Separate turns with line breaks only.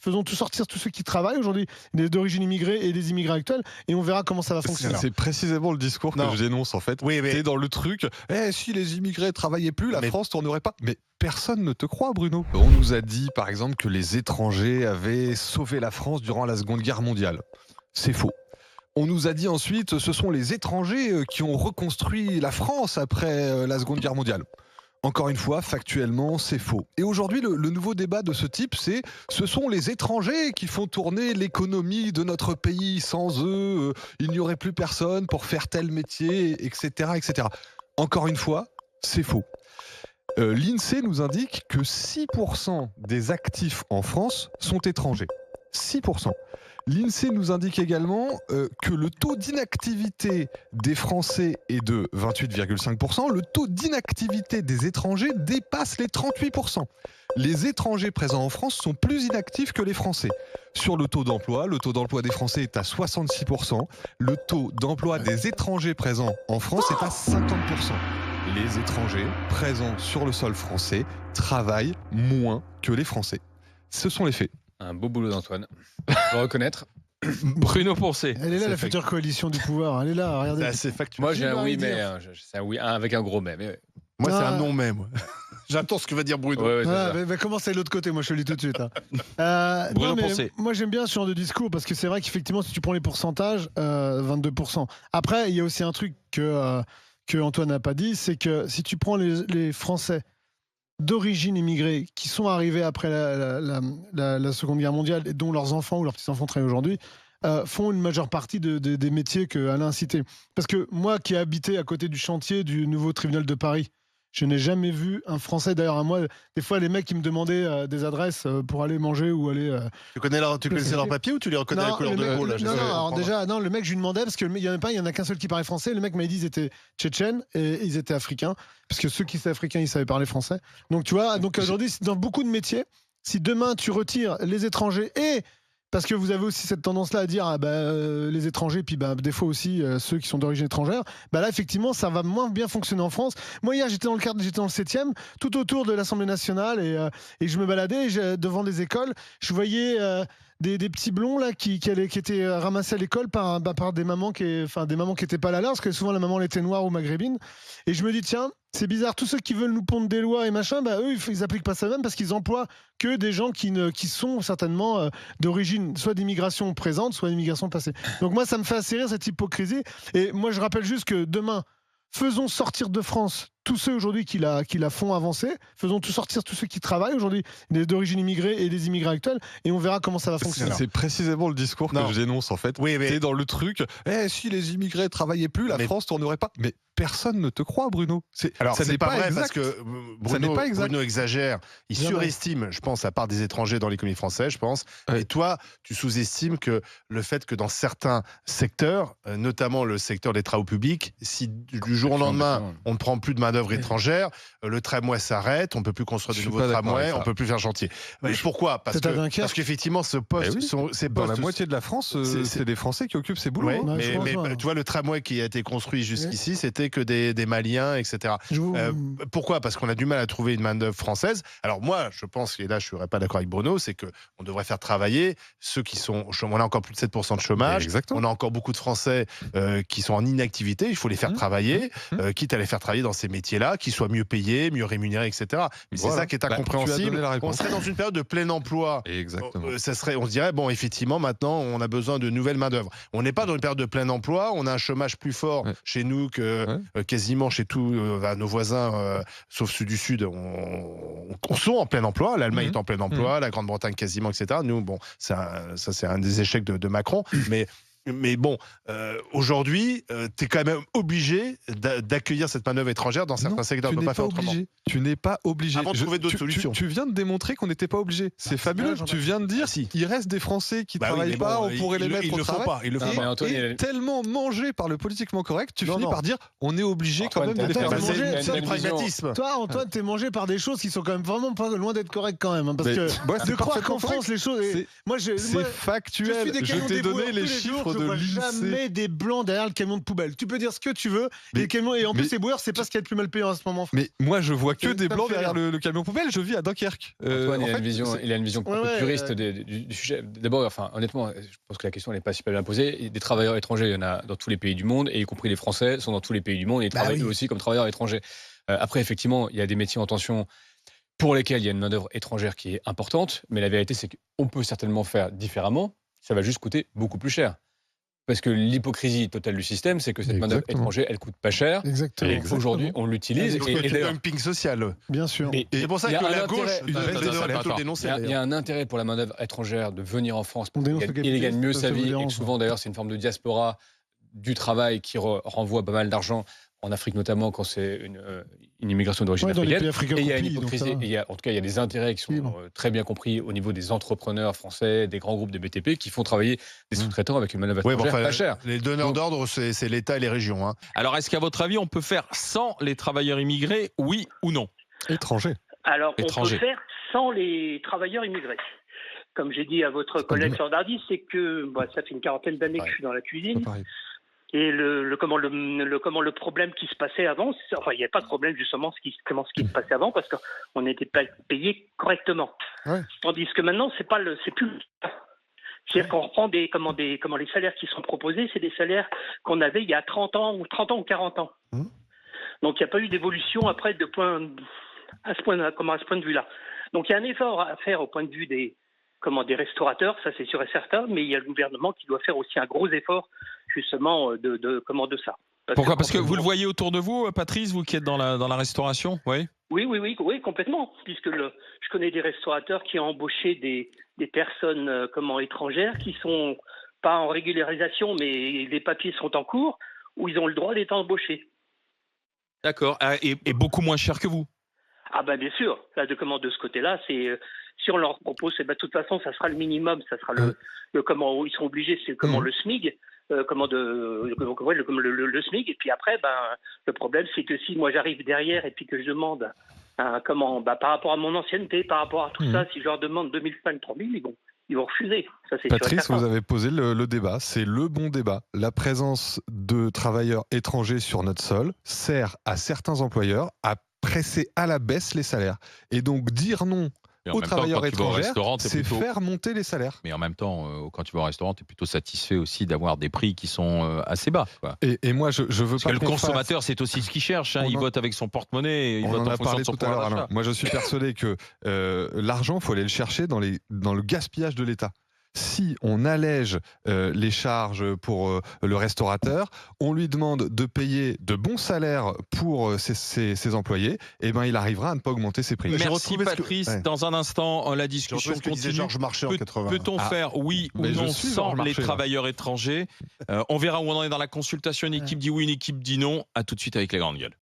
faisons tout sortir tous ceux qui travaillent aujourd'hui, d'origine immigrée et des immigrés actuels, et on verra comment ça va fonctionner.
C'est précisément le discours que je dénonce en fait.
Oui, mais...
T'es dans le truc, si les immigrés travaillaient plus, la France tournerait pas. Mais personne ne te croit, Bruno. On nous a dit par exemple que les étrangers avaient sauvé la France durant la Seconde Guerre mondiale. C'est faux. On nous a dit ensuite, ce sont les étrangers qui ont reconstruit la France après la Seconde Guerre mondiale. Encore une fois, factuellement, c'est faux. Et aujourd'hui, le nouveau débat de ce type, ce sont les étrangers qui font tourner l'économie de notre pays. Sans eux, il n'y aurait plus personne pour faire tel métier, etc., etc. Encore une fois, c'est faux. L'INSEE nous indique que 6% des actifs en France sont étrangers. 6%. L'INSEE nous indique également que le taux d'inactivité des Français est de 28,5%. Le taux d'inactivité des étrangers dépasse les 38%. Les étrangers présents en France sont plus inactifs que les Français. Sur le taux d'emploi des Français est à 66%. Le taux d'emploi des étrangers présents en France est à 50%. Les étrangers présents sur le sol français travaillent moins que les Français. Ce sont les faits.
Un beau boulot d'Antoine. Faut reconnaître. Bruno Poncet.
Elle est là, la future coalition du pouvoir. Elle est là, regardez.
C'est assez factuel.
Moi, j'ai un oui, mais. C'est un oui avec un gros mais.
Moi, c'est un non, mais. J'attends ce que va dire Bruno.
Commence à l'autre côté, moi je te le dis tout de suite.
Bruno Poncet.
Moi j'aime bien ce genre de discours parce que c'est vrai qu'effectivement, si tu prends les pourcentages, 22%. Après, il y a aussi un truc que Antoine n'a pas dit, c'est que si tu prends les Français d'origine immigrée qui sont arrivés après la Seconde Guerre mondiale et dont leurs enfants ou leurs petits-enfants travaillent aujourd'hui, font une majeure partie des métiers qu'Alain a cités. Parce que moi qui ai habité à côté du chantier du nouveau tribunal de Paris, je n'ai jamais vu un Français, d'ailleurs à moi, des fois les mecs qui me demandaient des adresses pour aller manger ou aller...
Tu connaissais leur papier ou tu les reconnais à la couleur de peau là,
alors déjà, le mec je lui demandais, parce qu'il n'y en a qu'un seul qui parlait français, le mec m'a dit ils étaient tchétchènes et ils étaient africains, parce que ceux qui étaient africains ils savaient parler français. Donc tu vois, aujourd'hui dans beaucoup de métiers, si demain tu retires les étrangers et... Parce que vous avez aussi cette tendance-là à dire les étrangers, puis des fois aussi ceux qui sont d'origine étrangère. Là, effectivement, ça va moins bien fonctionner en France. Moi, hier, j'étais dans le 7e, tout autour de l'Assemblée nationale, et je me baladais devant des écoles. Je voyais des petits blonds là qui étaient ramassés à l'école par des mamans qui étaient pas là, parce que souvent la maman elle était noire ou maghrébine. Et je me dis tiens, c'est bizarre, tous ceux qui veulent nous pondre des lois et machin, eux ils appliquent pas ça même parce qu'ils emploient que des gens qui sont certainement d'origine soit d'immigration présente, soit d'immigration passée. Donc moi ça me fait assez rire cette hypocrisie. Et moi je rappelle juste que demain, faisons sortir de France tous ceux aujourd'hui qui la font avancer, faisons sortir tous ceux qui travaillent aujourd'hui, d'origine immigrée et des immigrés actuels, et on verra comment ça va fonctionner.
C'est précisément le discours que je dénonce en fait.
Oui, mais...
T'es dans le truc, si les immigrés travaillaient plus, la France tournerait pas. Mais personne ne te croit, Bruno.
Alors,
ça
n'est pas vrai
exact.
parce que Bruno exagère. Il surestime, je pense, à part des étrangers dans l'économie française, je pense. Et toi, tu sous-estimes que le fait que dans certains secteurs, notamment le secteur des travaux publics, si du jour au lendemain, on ne prend plus de main-d'œuvre étrangère, le tramway s'arrête, on ne peut plus construire de nouveaux tramways, on ne peut plus faire chantier. Mais pourquoi ? Parce qu'effectivement, ces postes.
Dans la moitié de la France, c'est des Français qui occupent ces boulots.
Mais tu vois, le tramway qui a été construit jusqu'ici, c'était que des Maliens, etc. Pourquoi ? Parce qu'on a du mal à trouver une main-d'œuvre française. Alors moi, je pense, et là je ne serais pas d'accord avec Bruno, c'est qu'on devrait faire travailler ceux qui sont au chômage. On a encore plus de 7% de chômage.
Exactement.
On a encore beaucoup de Français qui sont en inactivité. Il faut les faire travailler, quitte à les faire travailler dans ces métiers-là, qui soient mieux payés, mieux rémunérés, etc. Mais c'est ça qui est incompréhensible. On serait dans une période de plein emploi.
Exactement.
On se dirait, bon, effectivement, maintenant, on a besoin de nouvelles main-d'œuvre. On n'est pas dans une période de plein emploi. On a un chômage plus fort chez nous que quasiment chez tous nos voisins, sauf ceux du Sud, on sont en plein emploi. L'Allemagne est en plein emploi, la Grande-Bretagne quasiment, etc. Nous, bon, ça c'est un des échecs de Macron, mais bon, aujourd'hui, tu es quand même obligé d'accueillir cette manœuvre étrangère dans certains secteurs. On ne peut pas faire autrement.
Tu n'es pas obligé.
Avant de trouver d'autres solutions.
Tu viens de démontrer qu'on n'était pas obligé. C'est fabuleux. Tu viens de dire il reste des Français qui ne travaillent pas, on pourrait les mettre au travail.
Ils le font pas.
Et tellement mangé par le politiquement correct, tu finis par dire on est obligé quand même de les faire manger.
C'est le pragmatisme.
Toi, Antoine, t'es mangé par des choses qui sont quand même vraiment pas loin d'être correctes quand même. Parce que de croire qu'en France, les choses...
C'est factuel. Je t'ai donné les chiffres
ne
de
vois
l'INSEE.
jamais des blancs derrière le camion de poubelle. Tu peux dire ce que tu veux.
Mais-
Et, le camion, et en
mais-
plus, les boueurs, c'est pas ce qu'il y a de plus mal payant en ce moment.
Mais moi, je vois que
Ça
des
me
blancs
fait
derrière
rire.
le camion poubelle. Je vis à Dunkerque.
Antoine,
En
il a
fait,
une vision,
c'est-
il a une vision
Ouais,
un peu
ouais,
puriste du sujet. D'abord, enfin, honnêtement, je pense que la question n'est pas super bien posée. Des travailleurs étrangers, il y en a dans tous les pays du monde, et y compris les Français sont dans tous les pays du monde et ils travaillent eux aussi comme travailleurs étrangers. Après, effectivement, il y a des métiers en tension pour lesquels il y a une main-d'œuvre étrangère qui est importante, mais la vérité, c'est qu'on peut certainement faire différemment. Ça va juste coûter beaucoup plus cher. Parce que l'hypocrisie totale du système, c'est que cette main-d'œuvre
Exactement.
étrangère, elle coûte pas cher.
Exactement.
Et aujourd'hui, on l'utilise.
Donc,
Donc, il y a du
d'ailleurs,
dumping social.
Bien sûr.
mais
C'est pour ça
il y a
que
un
la
intérêt-
gauche,
Une baisse des
on
salaires.
a tout dénoncé.
il y a un intérêt pour la main-d'œuvre étrangère de venir en France
On
parce
dénonce le
qu'il gagne
capitalisme,
mieux
ça
sa
vous
vie. Et
dérange,
que souvent, d'ailleurs, c'est une forme de diaspora du travail qui renvoie pas mal d'argent en Afrique, notamment quand c'est une immigration d'origine
Ouais, dans les pays
africaine.
africains
Et il y a une
coupés, donc
hypocrisie.
ça va.
En tout cas, il y a des intérêts qui sont
Libre.
très bien compris au niveau des entrepreneurs français, des grands groupes de BTP qui font travailler des sous-traitants avec une main-d'œuvre
Oui, bon,
étrangère
enfin,
pas chère.
les donneurs
Donc-
d'ordre, c'est l'État et les régions. Hein.
Alors, est-ce qu'à votre avis, on peut faire sans les travailleurs immigrés, oui ou non?
étranger.
Alors, on
Étrangers.
peut faire sans les travailleurs immigrés. Comme j'ai dit à votre collègue Sordardi, c'est que ça fait une quarantaine d'années que je suis dans la cuisine.
Pareil.
Et le problème qui se passait avant, enfin, il n'y avait pas de problème justement ce qui se passait avant parce qu'on n'était pas payé correctement.
Ouais.
Tandis que maintenant, c'est plus le cas. C'est-à-dire qu'on reprend les salaires qui sont proposés, c'est des salaires qu'on avait il y a 30 ans ou 40 ans. Donc il n'y a pas eu d'évolution après à ce point de vue-là. Donc il y a un effort à faire au point de vue des restaurateurs, ça c'est sûr et certain, mais il y a le gouvernement qui doit faire aussi un gros effort justement de ça.
Pourquoi? Parce que vous le voyez autour de vous, Patrice, vous qui êtes dans la restauration, oui.
Oui, complètement, puisque je connais des restaurateurs qui ont embauché des personnes étrangères qui sont pas en régularisation, mais les papiers sont en cours, où ils ont le droit d'être embauchés.
D'accord. Et beaucoup moins cher que vous.
Ah ben bien sûr, là de ce côté-là, c'est si on leur propose, de toute façon, ça sera le minimum, ça sera le comment ils sont obligés, c'est le SMIC, le SMIC. Et puis après, le problème, c'est que si moi j'arrive derrière et puis que je demande par rapport à mon ancienneté, par rapport à tout ça, si je leur demande 2005, 3000, ils vont refuser. Ça, c'est sûr et
Patrice,
certain.
vous avez posé le débat. C'est le bon débat. La présence de travailleurs étrangers sur notre sol sert à certains employeurs à presser à la baisse les salaires. Et donc dire non
Et en
aux
même temps,
travailleurs
quand tu vas au
étrangers,
restaurant, t'es
c'est
plutôt-
faire monter les salaires.
Mais en même temps, quand tu vas au restaurant, tu es plutôt satisfait aussi d'avoir des prix qui sont assez bas, quoi.
Et moi, je veux
Parce
pas
que le
qu'on fasse-
consommateur, c'est aussi ce qu'il cherche. Hein.
On
Il
en-
vote avec son porte-monnaie, il
On
vote
en
en
a
fonction
parlé
de son
tout à l'heure,
pouvoir
Alain.
d'achat.
Moi, je suis persuadé que l'argent, il faut aller le chercher dans le gaspillage de l'État. Si on allège les charges pour le restaurateur, on lui demande de payer de bons salaires pour ses employés, et ben il arrivera à ne pas augmenter ses prix.
J'ai
Merci
retrouvé ce que-
Patrice.
Ouais.
Dans un instant, la
J'ai
discussion
retrouvé ce que disait
continue.
Georges Marchais en 80.
Peut-on faire oui ou
Mais je
non
suis
sans
Georges
les
Marchais, là.
travailleurs étrangers On verra où on en est dans la consultation. Une équipe dit oui, une équipe dit non. À tout de suite avec les grandes gueules.